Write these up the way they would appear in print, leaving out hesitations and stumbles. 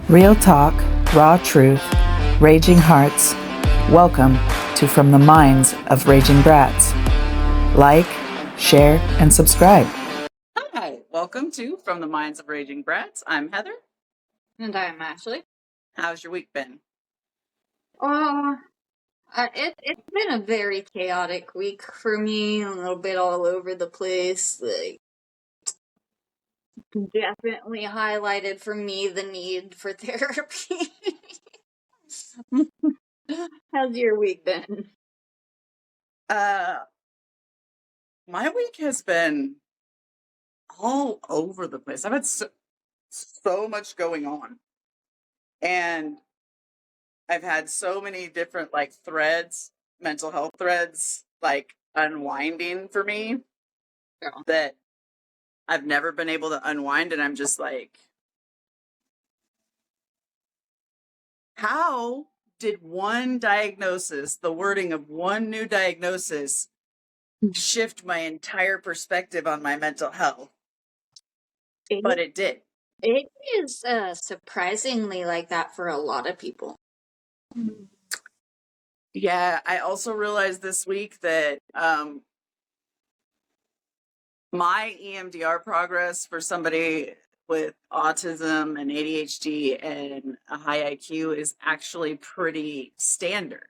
Real talk, raw truth, raging hearts. Welcome to From the Minds of Raging Brats. Like, share, and subscribe. Hi, welcome to From the Minds of Raging Brats. I'm Heather. And I'm Ashley. How's your week been? It's been a very chaotic week for me, a little bit all over the place. Like, definitely highlighted for me the need for therapy. How's your week been? My week has been all over the place. I've had so much going on. And I've had so many different threads, mental health threads, unwinding for me that I've never been able to unwind. And I'm just like, how did one diagnosis, the wording of one new diagnosis, shift my entire perspective on my mental health? But it did. It is surprisingly like that for a lot of people. Yeah, I also realized this week that my EMDR progress for somebody with autism and ADHD and a high IQ is actually pretty standard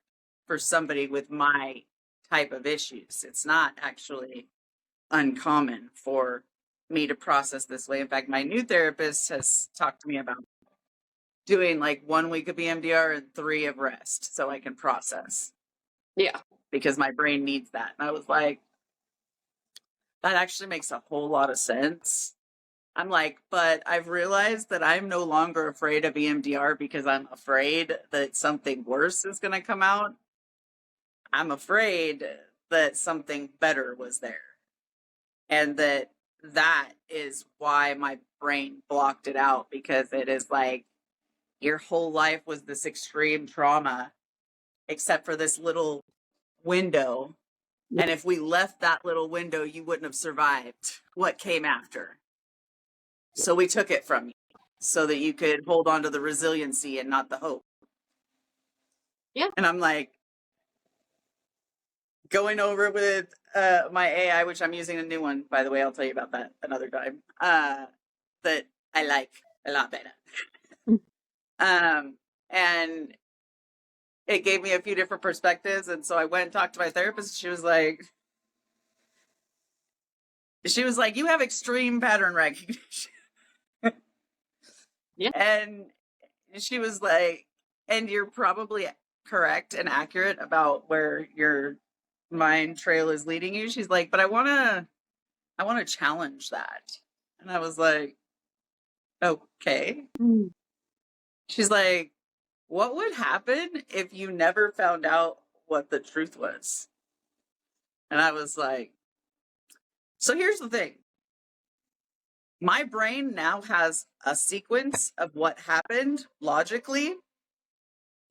for somebody with my type of issues. It's not actually uncommon for me to process this way. In fact, my new therapist has talked to me about doing 1 week of EMDR and 3 of rest so I can process. Yeah. Because my brain needs that. And I was like, that actually makes a whole lot of sense. I'm like, but I've realized that I'm no longer afraid of EMDR because I'm afraid that something worse is going to come out. I'm afraid that something better was there. And that is why my brain blocked it out, because it is like your whole life was this extreme trauma, except for this little window. And if we left that little window, you wouldn't have survived what came after. So we took it from you so that you could hold on to the resiliency and not the hope. Yeah. And I'm like, going over with my AI, which I'm using a new one, by the way, I'll tell you about that another time, that I like a lot better. And it gave me a few different perspectives. And so I went and talked to my therapist. She was like, you have extreme pattern recognition. Yeah. And she was like, and you're probably correct and accurate about where your mind trail is leading you. She's like, but I want to challenge that. And I was like, okay. She's like, what would happen if you never found out what the truth was? And I was like, so here's the thing. My brain now has a sequence of what happened logically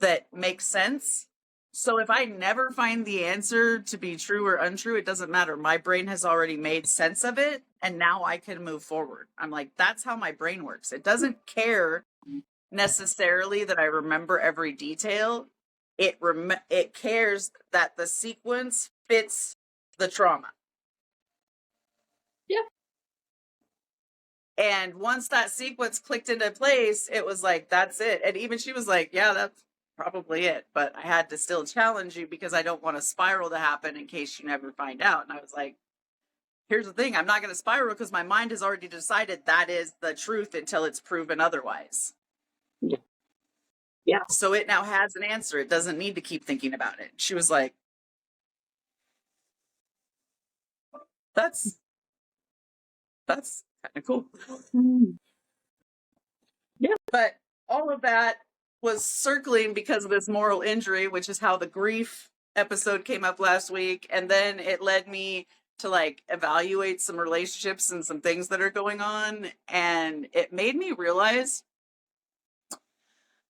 that makes sense. So if I never find the answer to be true or untrue, it doesn't matter. My brain has already made sense of it, and now I can move forward. I'm like, that's how my brain works. It doesn't care necessarily that I remember every detail. It cares that the sequence fits the trauma. Yeah. And once that sequence clicked into place, it was like, that's it. And even she was like, yeah, that's probably it. But I had to still challenge you because I don't want a spiral to happen in case you never find out. And I was like, here's the thing. I'm not going to spiral because my mind has already decided that is the truth until it's proven otherwise. Yeah. So it now has an answer. It doesn't need to keep thinking about it. She was like, that's kind of cool. Yeah. But all of that was circling because of this moral injury, which is how the grief episode came up last week. And then it led me to evaluate some relationships and some things that are going on. And it made me realize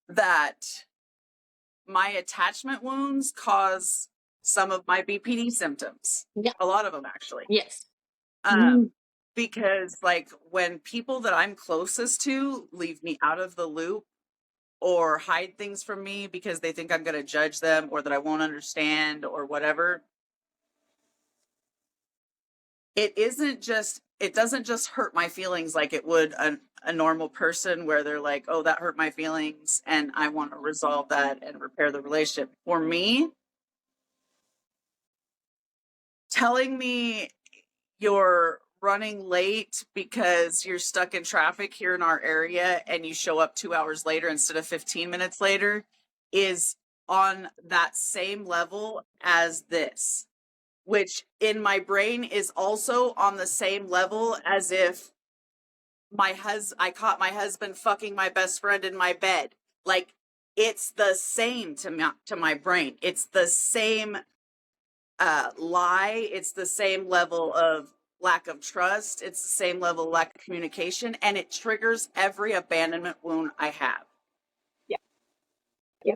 that my attachment wounds cause some of my BPD symptoms. Yeah. A lot of them, actually. Yes. Because when people that I'm closest to leave me out of the loop, or hide things from me because they think I'm going to judge them or that I won't understand or whatever. It doesn't just hurt my feelings like it would a normal person where they're like, oh, that hurt my feelings and I want to resolve that and repair the relationship. For me, telling me you're running late because you're stuck in traffic here in our area and you show up 2 hours later instead of 15 minutes later is on that same level as this, which in my brain is also on the same level as if I caught my husband fucking my best friend in my bed. Like, it's the same to my brain. It's the same lie. It's the same level of lack of trust. It's the same level of lack of communication, and it triggers every abandonment wound I have. Yeah. Yeah.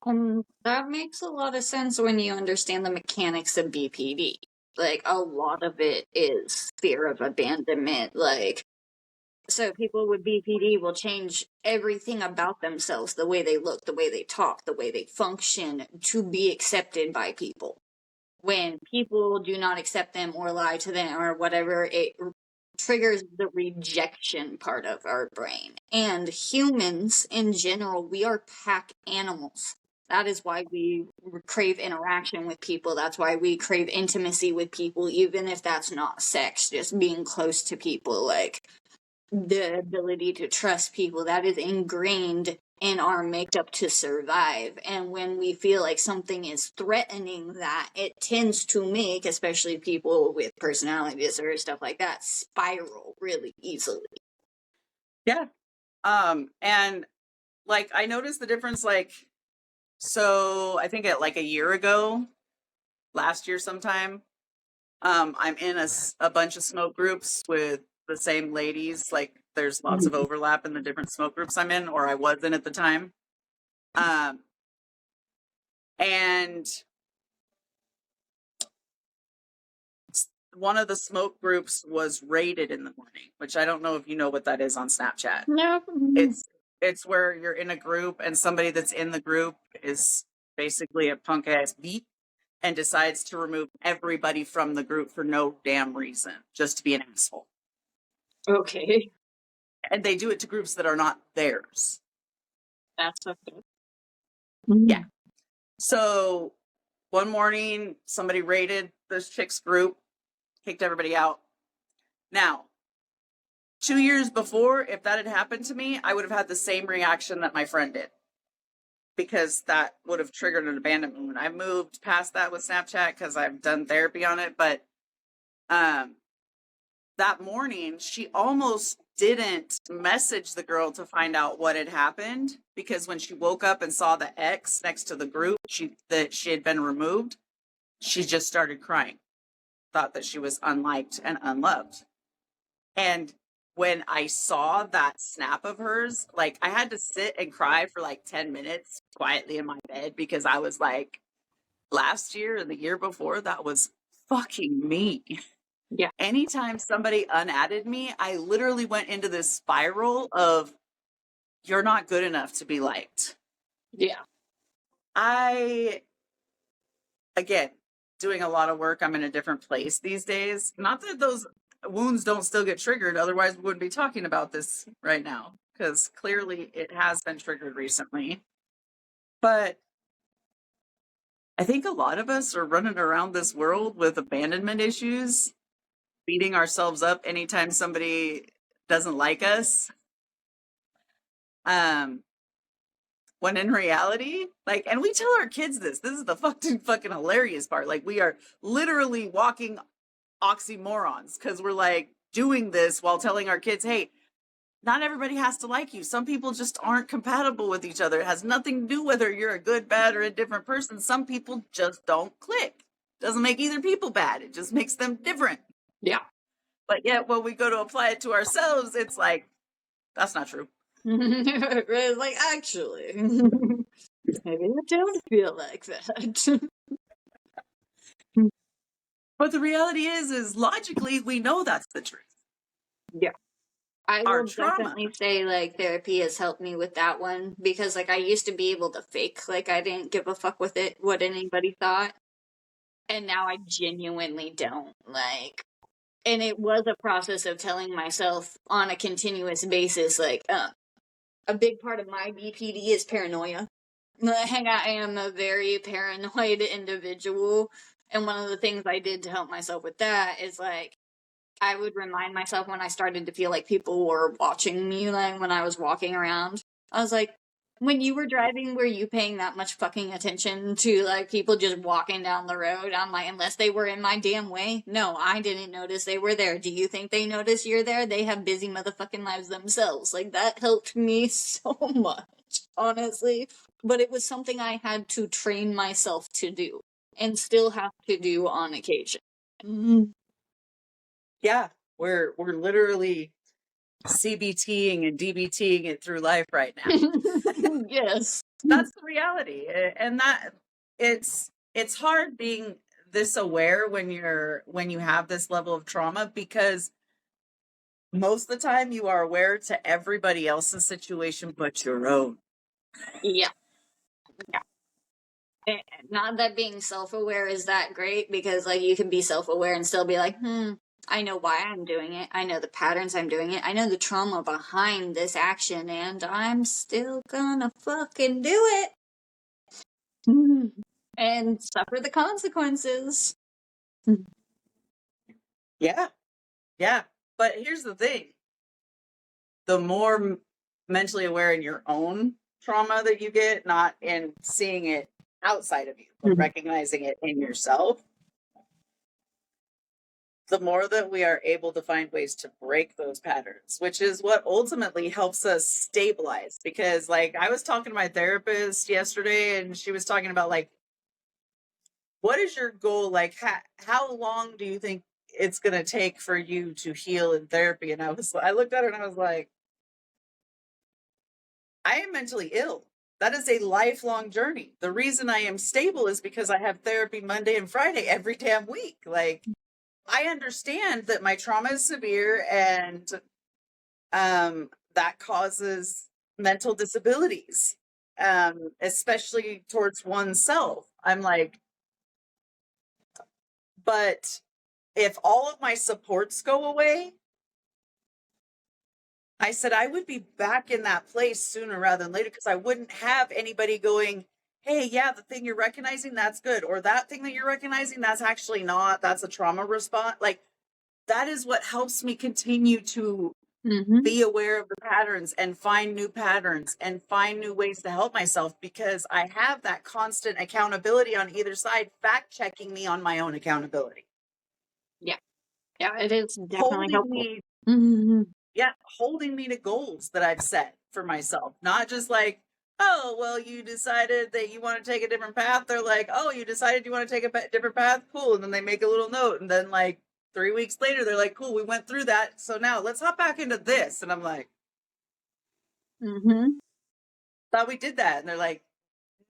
And that makes a lot of sense when you understand the mechanics of BPD. Like, a lot of it is fear of abandonment. Like, so people with BPD will change everything about themselves, the way they look, the way they talk, the way they function, to be accepted by people. When people do not accept them or lie to them or whatever, it triggers the rejection part of our brain. And humans in general, we are pack animals. That is why we crave interaction with people. That's why we crave intimacy with people, even if that's not sex, just being close to people. Like, the ability to trust people, that is ingrained in our makeup to survive. And when we feel like something is threatening that, it tends to make, especially people with personality disorder, stuff like that, spiral really easily. Yeah. And like, I noticed the difference, like, so I think like a year ago, last year sometime, I'm in a bunch of smoke groups with the same ladies. Like, there's lots of overlap in the different smoke groups I'm in, or I was in at the time. And one of the smoke groups was raided in the morning, which I don't know if you know what that is on Snapchat. No. It's where you're in a group and somebody that's in the group is basically a punk ass beat and decides to remove everybody from the group for no damn reason, just to be an asshole. Okay. And they do it to groups that are not theirs. That's okay. Yeah. So one morning, somebody raided this chick's group, kicked everybody out. Now, 2 years before, if that had happened to me, I would have had the same reaction that my friend did, because that would have triggered an abandonment wound. I moved past that with Snapchat because I've done therapy on it. But that morning, she almost didn't message the girl to find out what had happened, because when she woke up and saw the X next to the group that she had been removed, she just started crying, thought that she was unliked and unloved. And when I saw that snap of hers, like, I had to sit and cry for like 10 minutes quietly in my bed, because I was like, last year and the year before, that was fucking me. Yeah. Anytime somebody unadded me, I literally went into this spiral of, you're not good enough to be liked. Yeah. Again, doing a lot of work, I'm in a different place these days. Not that those wounds don't still get triggered, otherwise we wouldn't be talking about this right now, because clearly it has been triggered recently. But I think a lot of us are running around this world with abandonment issues, beating ourselves up anytime somebody doesn't like us. When in reality, like, and we tell our kids this is the fucking hilarious part. Like, we are literally walking oxymorons, because we're like doing this while telling our kids, hey, not everybody has to like you. Some people just aren't compatible with each other. It has nothing to do whether you're a good, bad, or a different person. Some people just don't click. Doesn't make either people bad. It just makes them different. Yeah. But yet when we go to apply it to ourselves, it's like, that's not true. Like, actually, maybe I don't feel like that. But the reality is logically, we know that's the truth. Yeah. I our will trauma. definitely say, like, therapy has helped me with that one because, like, I used to be able to fake, like, I didn't give a fuck with it, what anybody thought. And now I genuinely don't. Like, and it was a process of telling myself on a continuous basis, like, a big part of my BPD is paranoia. Like, I am a very paranoid individual. And one of the things I did to help myself with that is, like, I would remind myself when I started to feel like people were watching me, like when I was walking around. I was like, when you were driving, were you paying that much fucking attention to like people just walking down the road? I'm like, unless they were in my damn way. No, I didn't notice they were there. Do you think they notice you're there? They have busy motherfucking lives themselves. Like that helped me so much, honestly. But it was something I had to train myself to do and still have to do on occasion. Yeah, we're literally CBTing and DBTing it through life right now. Yes. That's the reality. And that it's hard being this aware when you have this level of trauma, because most of the time you are aware to everybody else's situation but your own. Yeah. Yeah. Not that being self-aware is that great, because like you can be self-aware and still be like, I know why I'm doing it. I know the patterns I'm doing it. I know the trauma behind this action, and I'm still gonna fucking do it. And suffer the consequences. Yeah. Yeah. But here's the thing. The more mentally aware in your own trauma that you get, not in seeing it outside of you, but recognizing it in yourself, the more that we are able to find ways to break those patterns, which is what ultimately helps us stabilize. Because like I was talking to my therapist yesterday and she was talking about like, what is your goal? Like how long do you think it's going to take for you to heal in therapy? And I looked at her and I was like, I am mentally ill. That is a lifelong journey. The reason I am stable is because I have therapy Monday and Friday every damn week. Like, I understand that my trauma is severe and that causes mental disabilities, especially towards oneself. I'm like, but if all of my supports go away, I said I would be back in that place sooner rather than later, because I wouldn't have anybody going, hey, yeah, the thing you're recognizing, that's good. Or that thing that you're recognizing, that's actually not. That's a trauma response. Like, that is what helps me continue to be aware of the patterns and find new patterns and find new ways to help myself, because I have that constant accountability on either side, fact checking me on my own accountability. Yeah. Yeah, it is definitely helpful. Holding me to goals that I've set for myself, not just like, oh, well, you decided that you want to take a different path. They're like, oh, you decided you want to take a different path. Cool. And then they make a little note. And then like 3 weeks later, they're like, cool, we went through that. So now let's hop back into this. And I'm like, thought we did that. And they're like,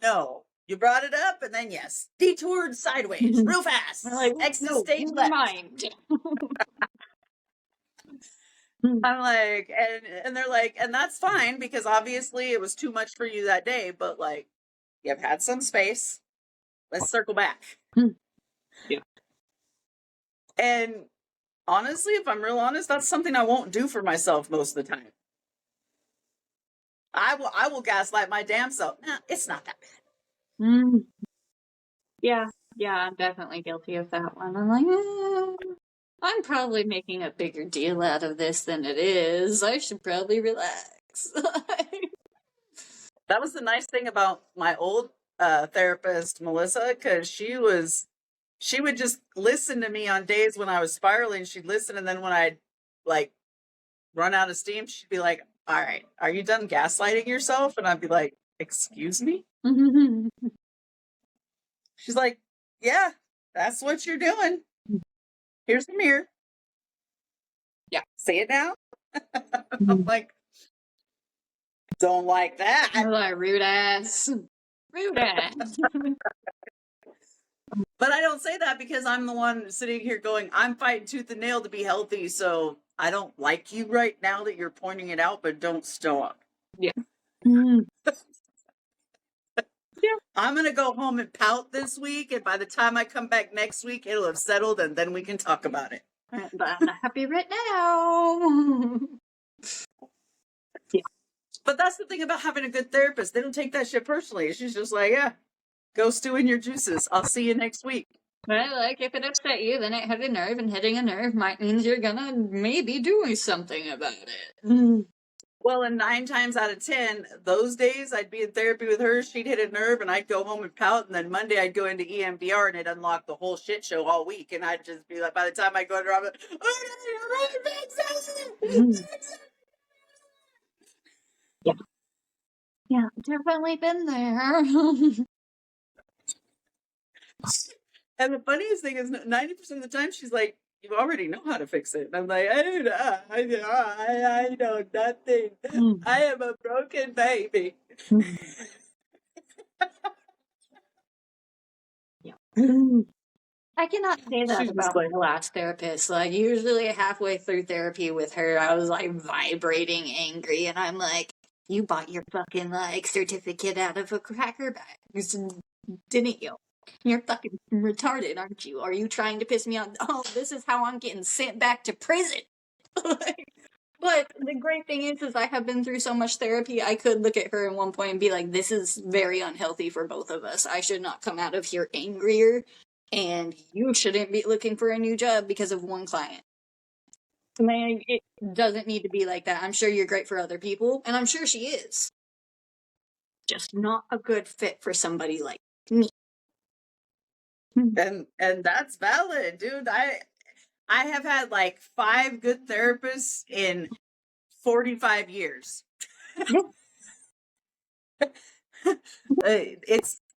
no, you brought it up. And then yes, detoured sideways real fast. Like, Exit no, stage never left. mind. I'm like, and they're like, and that's fine, because obviously it was too much for you that day, but like, you've had some space. Let's circle back. Yeah. And honestly, if I'm real honest, that's something I won't do for myself most of the time. I will gaslight my damn self. Nah, it's not that bad. Yeah, I'm definitely guilty of that one. I'm like, I'm probably making a bigger deal out of this than it is. I should probably relax. That was the nice thing about my old therapist, Melissa, because she would just listen to me on days when I was spiraling. She'd listen, and then when I'd like run out of steam, she'd be like, all right, are you done gaslighting yourself? And I'd be like, excuse me? She's like, yeah, that's what you're doing. Here's the mirror. Yeah. See it now? I'm like, don't like that. I'm like, rude ass. Rude ass. But I don't say that because I'm the one sitting here going, I'm fighting tooth and nail to be healthy. So I don't like you right now that you're pointing it out, but don't stop. Yeah. Mm. Yeah. I'm going to go home and pout this week. And by the time I come back next week, it'll have settled and then we can talk about it. But I'm not happy right now. Yeah. But that's the thing about having a good therapist. They don't take that shit personally. She's just like, yeah, go stew in your juices. I'll see you next week. Well, like, if it upset you, then it hit a nerve, and hitting a nerve might mean you're gonna maybe doing something about it. Well, and 9 times out of 10, those days I'd be in therapy with her, she'd hit a nerve, and I'd go home and pout, and then Monday I'd go into EMDR, and it'd unlock the whole shit show all week, and I'd just be like, by the time I go to her, I'm like, Yeah. Yeah, definitely been there. And the funniest thing is 90% of the time she's like, you already know how to fix it. And I'm like, I know nothing. I am a broken baby. Yeah. I cannot say that She's about like, my last therapist. Like, usually halfway through therapy with her, I was like vibrating angry, and I'm like, you bought your fucking like certificate out of a cracker bag, didn't you? You're fucking retarded, aren't you? Are you trying to piss me off? Oh, this is how I'm getting sent back to prison. But the great thing is I have been through so much therapy, I could look at her at one point and be like, this is very unhealthy for both of us. I should not come out of here angrier, and you shouldn't be looking for a new job because of one client. Man, it doesn't need to be like that. I'm sure you're great for other people, and I'm sure she is. Just not a good fit for somebody like me. and that's valid, dude. I have had like 5 good therapists in 45 years.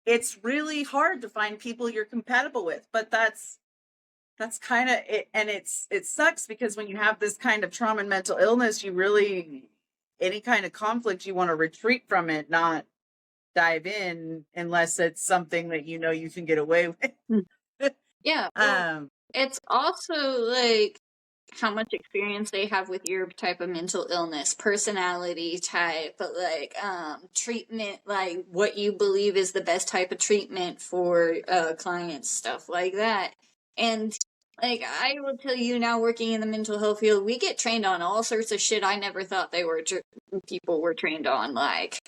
It's really hard to find people you're compatible with, but that's kind of it. And it sucks because when you have this kind of trauma and mental illness, you really, any kind of conflict, you want to retreat from it, not dive in unless it's something that you know you can get away with. Yeah. Well, it's also like how much experience they have with your type of mental illness, personality type, like treatment, like what you believe is the best type of treatment for clients, stuff like that. And like, I will tell you now, working in the mental health field, we get trained on all sorts of shit I never thought people were trained on. Like,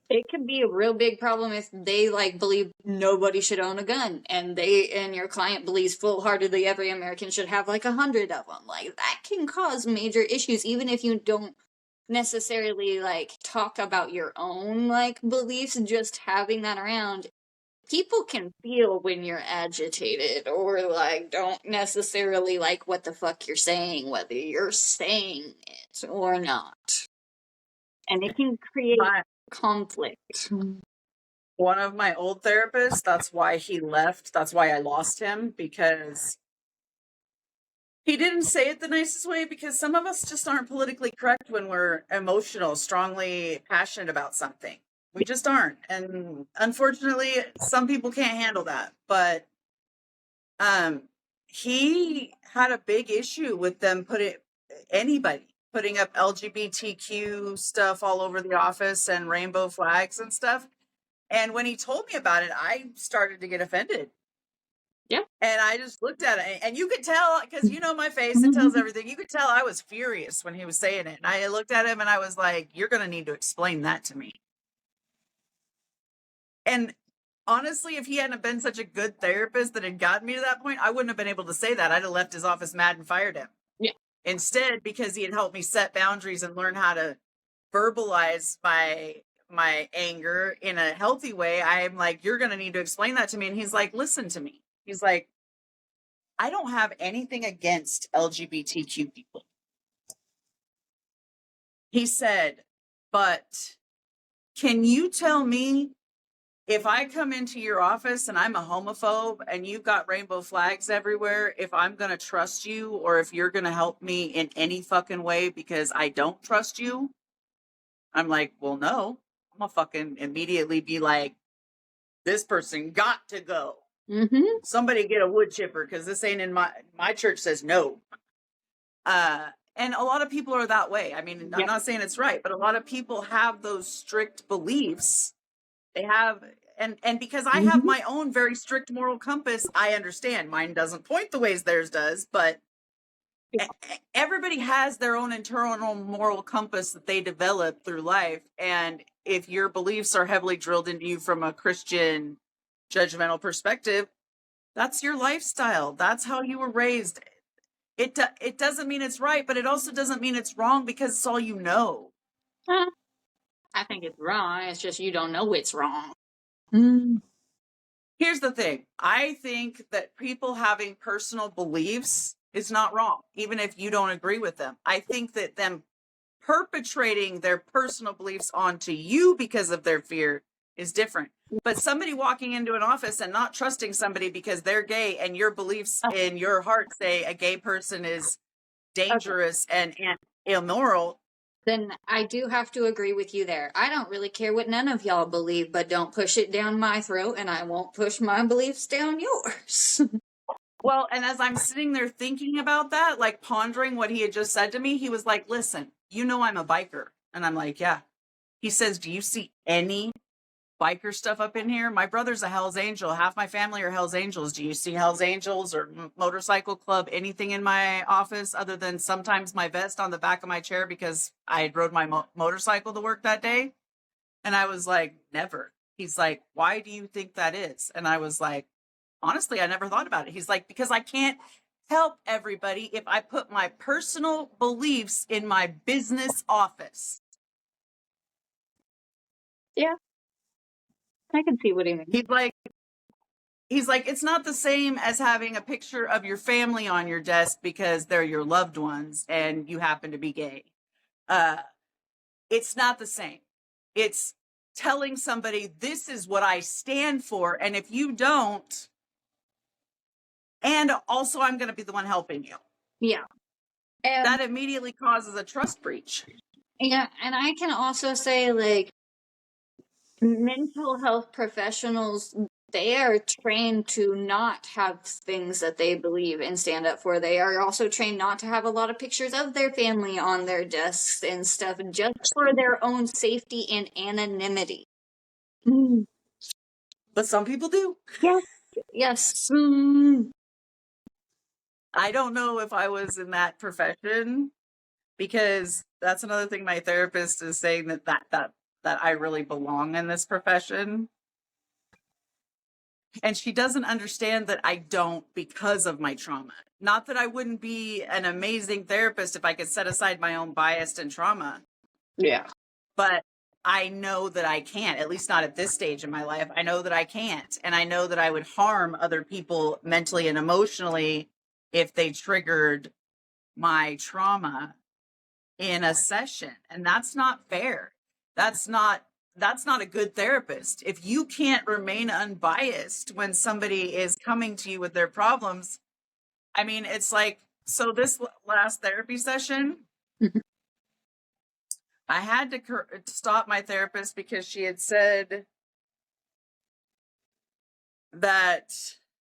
it can be a real big problem if they like believe nobody should own a gun, and your client believes full-heartedly every American should have like 100 of them. Like, that can cause major issues, even if you don't necessarily like talk about your own like beliefs. Just having that around, people can feel when you're agitated or like don't necessarily like what the fuck you're saying, whether you're saying it or not, and it can create conflict. One of my old therapists, that's why he left. That's why I lost him, because he didn't say it the nicest way, because some of us just aren't politically correct when we're emotional, strongly passionate about something. We just aren't. And unfortunately, some people can't handle that. But he had a big issue with them putting up LGBTQ stuff all over the office and rainbow flags and stuff. And when he told me about it, I started to get offended. Yeah. And I just looked at it, and you could tell, because you know my face, it tells everything. You could tell I was furious when he was saying it. And I looked at him and I was like, you're going to need to explain that to me. And honestly, if he hadn't been such a good therapist that had gotten me to that point, I wouldn't have been able to say that. I'd have left his office mad and fired him. Yeah. Instead, because he had helped me set boundaries and learn how to verbalize my anger in a healthy way, I'm like, you're going to need to explain that to me. And he's like, listen to me. He's like, I don't have anything against LGBTQ people. He said, but can you tell me, if I come into your office and I'm a homophobe and you've got rainbow flags everywhere, if I'm going to trust you or if you're going to help me in any fucking way because I don't trust you? I'm like, well, no. I'm going to fucking immediately be like, this person got to go. Mm-hmm. Somebody get a wood chipper, because this ain't in my church says no. And a lot of people are that way. I mean, I'm not saying it's right, but a lot of people have those strict beliefs. They have, and because I have my own very strict moral compass, I understand mine doesn't point the ways theirs does, but everybody has their own internal moral compass that they develop through life. And if your beliefs are heavily drilled into you from a Christian judgmental perspective, that's your lifestyle. That's how you were raised. It doesn't mean it's right, but it also doesn't mean it's wrong because it's all you know. I think it's wrong. It's just you don't know it's wrong. Here's the thing. I think that people having personal beliefs is not wrong, even if you don't agree with them. I think that them perpetrating their personal beliefs onto you because of their fear is different. But somebody walking into an office and not trusting somebody because they're gay and your beliefs in your heart say a gay person is dangerous and immoral, then I do have to agree with you there. I don't really care what none of y'all believe, but don't push it down my throat and I won't push my beliefs down yours. Well, and as I'm sitting there thinking about that, like pondering what he had just said to me, he was like, listen, you know I'm a biker. And I'm like, yeah. He says, do you see any biker stuff up in here? My brother's a Hell's Angel. Half my family are Hell's Angels. Do you see Hell's Angels or motorcycle club, anything in my office other than sometimes my vest on the back of my chair because I rode my motorcycle to work that day? And I was like, never. He's like, why do you think that is? And I was like, honestly, I never thought about it. He's like, because I can't help everybody if I put my personal beliefs in my business office. Yeah. I can see what he means. He's like, it's not the same as having a picture of your family on your desk because they're your loved ones and you happen to be gay. It's not the same. It's telling somebody, this is what I stand for. And if you don't, and also I'm going to be the one helping you. Yeah. That immediately causes a trust breach. Yeah. And I can also say, like, mental health professionals, they are trained to not have things that they believe and stand up for. They are also trained not to have a lot of pictures of their family on their desks and stuff, just for their own safety and anonymity. But some people do. Yes. I don't know if I was in that profession, because that's another thing my therapist is saying, that I really belong in this profession. And she doesn't understand that I don't because of my trauma. Not that I wouldn't be an amazing therapist if I could set aside my own bias and trauma. Yeah. But I know that I can't, at least not at this stage in my life. I know that I can't. And I know that I would harm other people mentally and emotionally if they triggered my trauma in a session. And that's not fair. That's not a good therapist. If you can't remain unbiased when somebody is coming to you with their problems, I mean, it's like, so this last therapy session, I had to stop my therapist because she had said that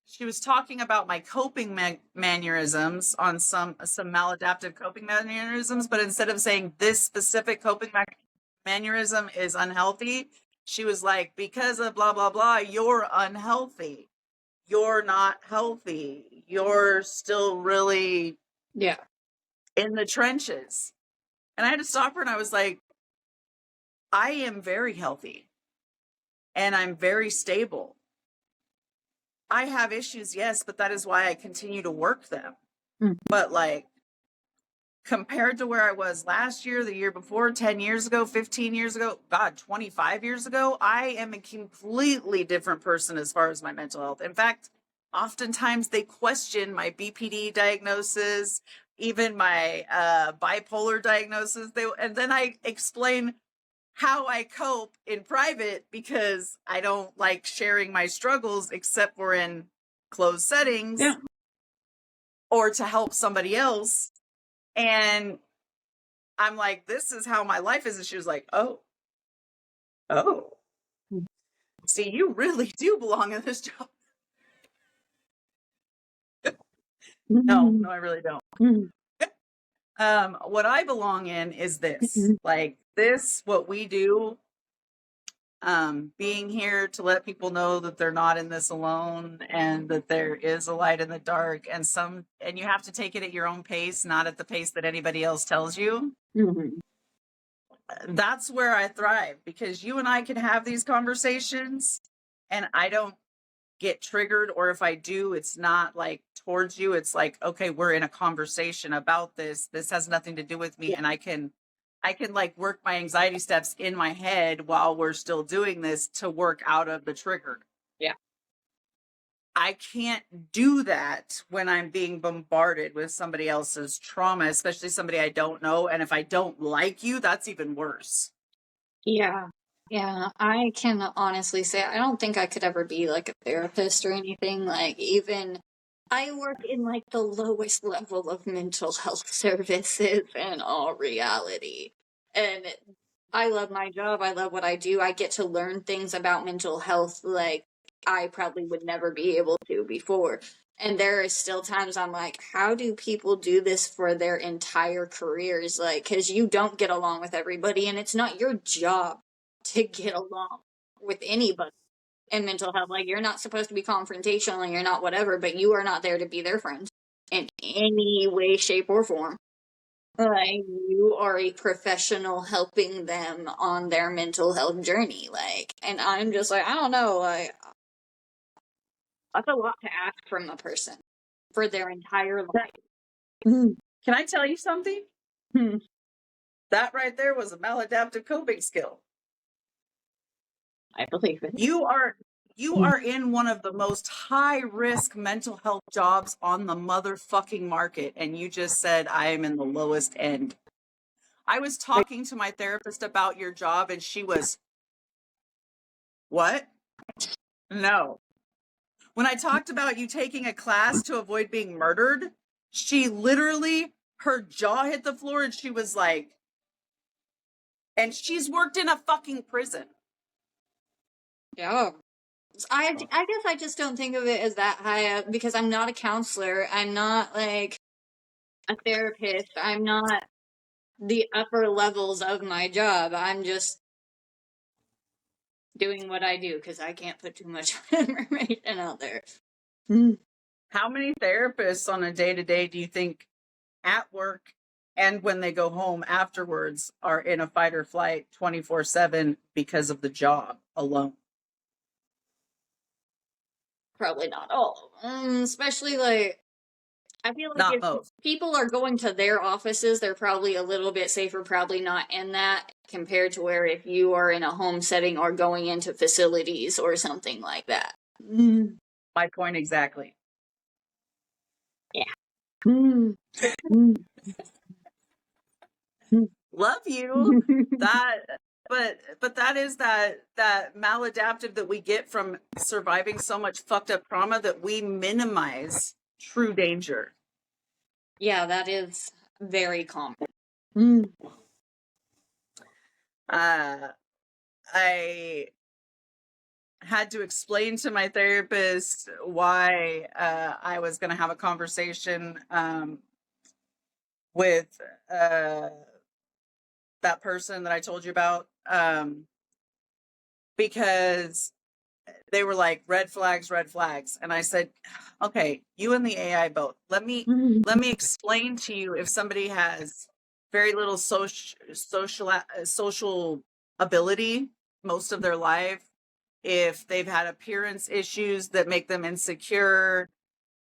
she was talking about my coping mannerisms on some maladaptive coping mannerisms, but instead of saying this specific coping mannerism is unhealthy, she was like, because of blah, blah, blah, you're unhealthy. You're not healthy. You're still really in the trenches. And I had to stop her and I was like, I am very healthy and I'm very stable. I have issues, yes, but that is why I continue to work them. But like, compared to where I was last year, the year before, 10 years ago, 15 years ago, God, 25 years ago, I am a completely different person as far as my mental health. In fact, oftentimes they question my BPD diagnosis, even my bipolar diagnosis. And then I explain how I cope in private because I don't like sharing my struggles except for in closed settings or to help somebody else. And I'm like, this is how my life is. And she was like, oh, see, you really do belong in this job. No, I really don't. What I belong in is this. Like this, what we do, being here to let people know that they're not in this alone and that there is a light in the dark, and you have to take it at your own pace, not at the pace that anybody else tells you. Mhm. That's where I thrive, because you and I can have these conversations and I don't get triggered, or if I do, it's not like towards you. It's like, okay, we're in a conversation about this. This has nothing to do with me. Yeah. And I can like work my anxiety steps in my head while we're still doing this to work out of the trigger. Yeah. I can't do that when I'm being bombarded with somebody else's trauma, especially somebody I don't know. And if I don't like you, that's even worse. Yeah. Yeah, I can honestly say I don't think I could ever be like a therapist or anything. Like, even I work in like the lowest level of mental health services in all reality. And I love my job. I love what I do. I get to learn things about mental health like I probably would never be able to before. And there is still times I'm like, how do people do this for their entire careers? Like, because you don't get along with everybody, and it's not your job to get along with anybody in mental health. Like, you're not supposed to be confrontational and you're not whatever, but you are not there to be their friend in any way, shape, or form. Like, you are a professional helping them on their mental health journey. Like, and I'm just like, I don't know, like, that's a lot to ask from a person for their entire life. Can I tell you something? Hmm. That right there was a maladaptive coping skill. I believe it. You are in one of the most high risk mental health jobs on the motherfucking market, and you just said I am in the lowest end. I was talking to my therapist about your job and she was, what? No. When I talked about you taking a class to avoid being murdered, she literally, her jaw hit the floor and she was like, and she's worked in a fucking prison. Yeah. I guess I just don't think of it as that high up because I'm not a counselor. I'm not like a therapist. I'm not the upper levels of my job. I'm just doing what I do because I can't put too much information out there. How many therapists on a day-to-day do you think at work and when they go home afterwards are in a fight or flight 24/7 because of the job alone? Probably not all of them. Especially like, I feel like Not if most. people are going to their offices, they're probably a little bit safer, probably not in that, compared to where if you are in a home setting or going into facilities or something like that. My point exactly. Yeah. Love you. But that is that maladaptive that we get from surviving so much fucked up trauma that we minimize true danger. Yeah, that is very common. I had to explain to my therapist why I was going to have a conversation with that person that I told you about, because they were like, red flags, red flags. And I said, okay, you and the AI both. Let me explain to you if somebody has very little social ability most of their life, if they've had appearance issues that make them insecure,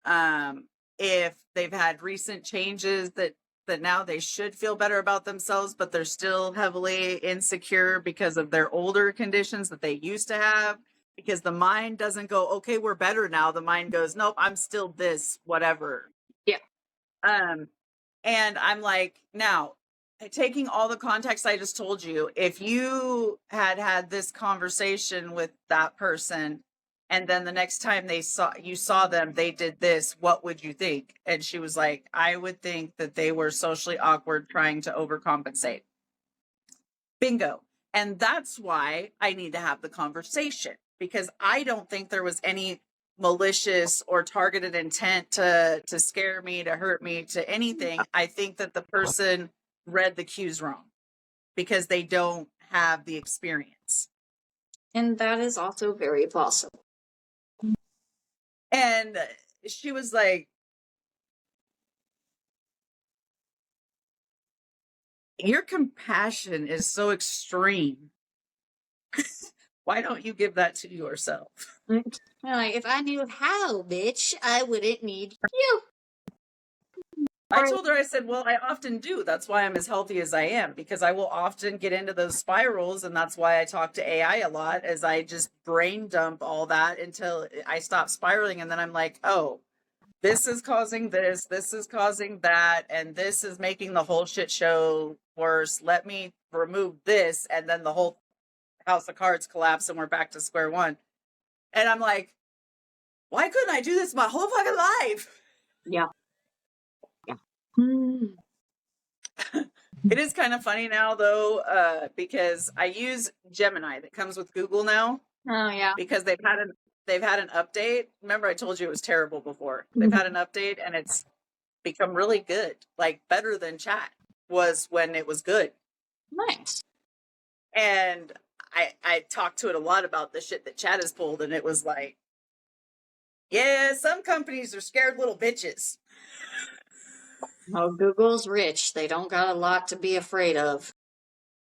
if they've had recent changes that now they should feel better about themselves, but they're still heavily insecure because of their older conditions that they used to have, because the mind doesn't go, okay, we're better now. The mind goes, nope, I'm still this, whatever. Yeah. And I'm like, now, taking all the context I just told you, if you had this conversation with that person and then the next time you saw them, they did this, what would you think? And she was like, I would think that they were socially awkward trying to overcompensate. Bingo. And that's why I need to have the conversation, because I don't think there was any malicious or targeted intent to scare me, to hurt me, to anything. I think that the person read the cues wrong because they don't have the experience. And that is also very possible. And she was like, your compassion is so extreme. Why don't you give that to yourself? Like, if I knew how, bitch, I wouldn't need you. I told her, I said, well, I often do. That's why I'm as healthy as I am, because I will often get into those spirals. And that's why I talk to AI a lot, as I just brain dump all that until I stop spiraling. And then I'm like, oh, this is causing this is causing that, and this is making the whole shit show worse. Let me remove this. And then the whole house of cards collapse and we're back to square one. And I'm like, why couldn't I do this my whole fucking life? Yeah. It is kind of funny now, though, because I use Gemini that comes with Google now. Oh, yeah. Because they've had an update. Remember, I told you it was terrible before. They've had an update, and it's become really good, like better than Chat was when it was good. Nice. And I talked to it a lot about the shit that Chat has pulled, and it was like, yeah, some companies are scared little bitches. Oh, Google's rich. They don't got a lot to be afraid of.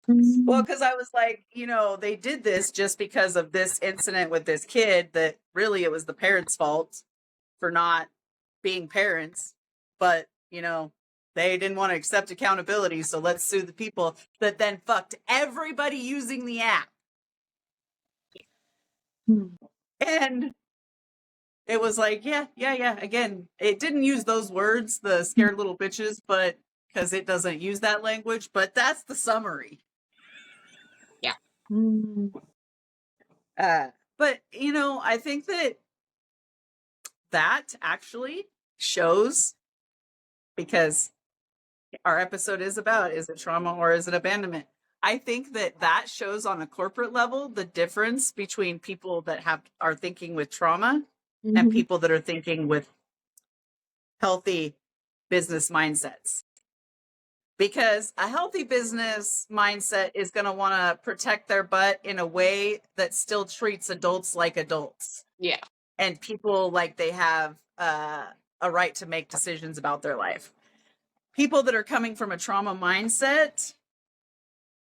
Well, because I was like, they did this just because of this incident with this kid, that really it was the parents' fault for not being parents. But, they didn't want to accept accountability. So let's sue the people that then fucked everybody using the app. And it was like, yeah. Again, it didn't use those words, the scared little bitches, but because it doesn't use that language. But that's the summary. Yeah. But, I think that actually shows, because our episode is about, is it trauma or is it abandonment? I think that shows on a corporate level the difference between people that are thinking with trauma and people that are thinking with healthy business mindsets. Because a healthy business mindset is going to want to protect their butt in a way that still treats adults like adults. Yeah. And people like they have a right to make decisions about their life. People that are coming from a trauma mindset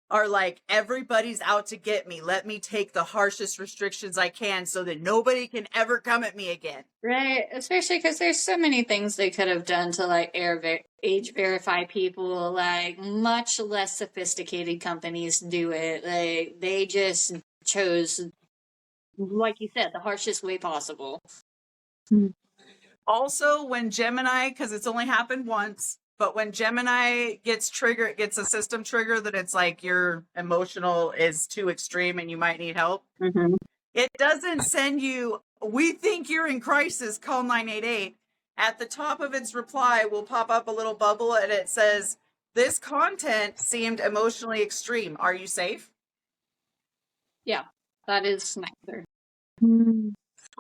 are like, everybody's out to get me. Let me take the harshest restrictions I can so that nobody can ever come at me again. Right. Especially because there's so many things they could have done to like age verify people. Like much less sophisticated companies do it. Like they just chose, like you said, the harshest way possible. Also, when Gemini, because it's only happened once, but when Gemini gets a system trigger that it's like your emotional is too extreme and you might need help. It doesn't send you, we think you're in crisis, call 988. At the top of its reply will pop up a little bubble and it says, this content seemed emotionally extreme. Are you safe? Yeah, that is nicer.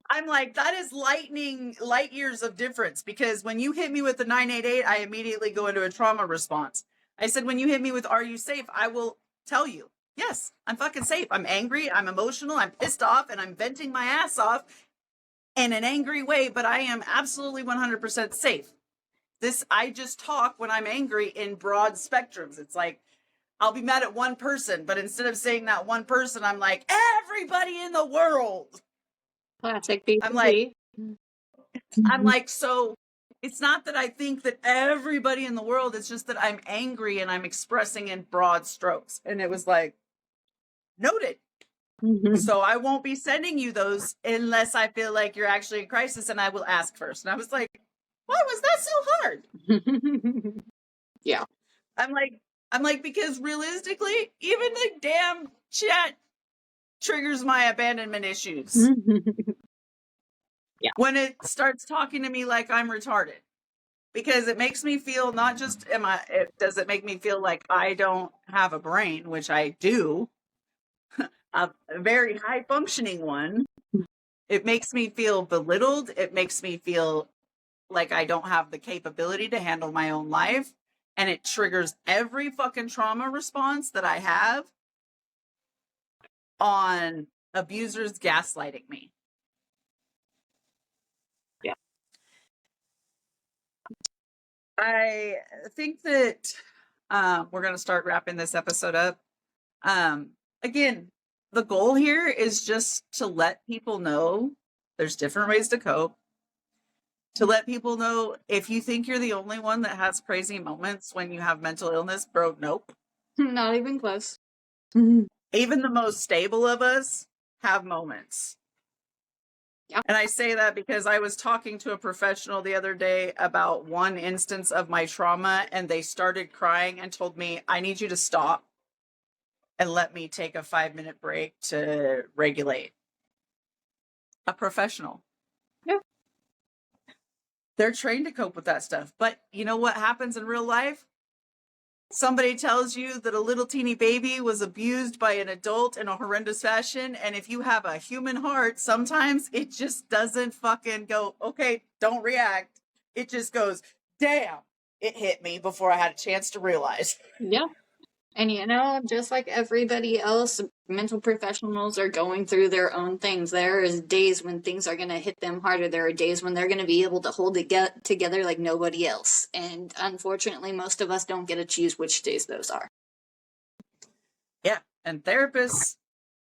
I'm like, that is light years of difference, because when you hit me with the 988, I immediately go into a trauma response. I said, when you hit me with, are you safe? I will tell you, yes, I'm fucking safe. I'm angry. I'm emotional. I'm pissed off and I'm venting my ass off in an angry way, but I am absolutely 100% safe. I just talk when I'm angry in broad spectrums. It's like, I'll be mad at one person, but instead of saying that one person, I'm like, everybody in the world. Classic BPD. I'm like, so it's not that I think that everybody in the world, it's just that I'm angry and I'm expressing in broad strokes. And it was like, noted. So I won't be sending you those unless I feel like you're actually in crisis, and I will ask first. And I was like, why was that so hard? Yeah. I'm like, because realistically, even the damn Chat triggers my abandonment issues. Yeah. When it starts talking to me like I'm retarded, because it makes me feel, not just does it make me feel like I don't have a brain, which I do, a very high functioning one. It makes me feel belittled. It makes me feel like I don't have the capability to handle my own life. And it triggers every fucking trauma response that I have on abusers gaslighting me. Yeah. I think that we're going to start wrapping this episode up. Again, the goal here is just to let people know there's different ways to cope. To let people know, if you think you're the only one that has crazy moments when you have mental illness, bro, nope. Not even close. Even the most stable of us have moments. Yeah. And I say that because I was talking to a professional the other day about one instance of my trauma, and they started crying and told me, I need you to stop and let me take a 5-minute break to regulate. A professional. Yeah. They're trained to cope with that stuff. But you know what happens in real life? Somebody tells you that a little teeny baby was abused by an adult in a horrendous fashion. And if you have a human heart, sometimes it just doesn't fucking go, okay, don't react. It just goes, damn, it hit me before I had a chance to realize. Yeah. And you know, just like everybody else, mental professionals are going through their own things. There is days when things are going to hit them harder. There are days when they're going to be able to hold it together like nobody else. And unfortunately, most of us don't get to choose which days those are. Yeah. And therapists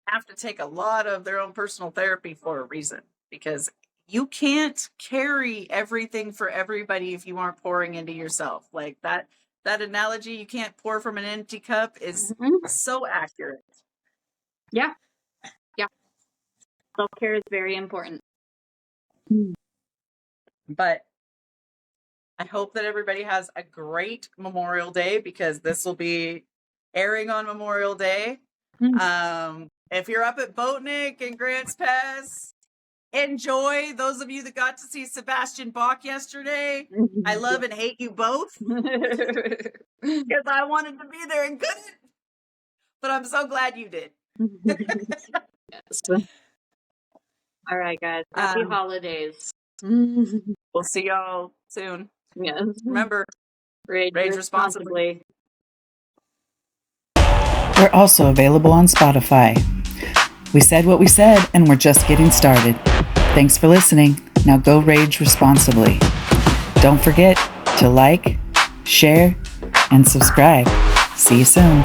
have to take a lot of their own personal therapy for a reason, because you can't carry everything for everybody if you aren't pouring into yourself. Like that analogy, you can't pour from an empty cup, is so accurate. Yeah. Yeah. Self-care is very important. But I hope that everybody has a great Memorial Day, because this will be airing on Memorial Day. If you're up at Boatneck and Grants Pass, enjoy. Those of you that got to see Sebastian Bach yesterday, I love and hate you both, because I wanted to be there and couldn't. But I'm so glad you did. Yes. All right, guys. Happy holidays. We'll see y'all soon. Yes. Remember, Rage responsibly. We're also available on Spotify. We said what we said, and we're just getting started. Thanks for listening. Now go rage responsibly. Don't forget to like, share, and subscribe. See you soon.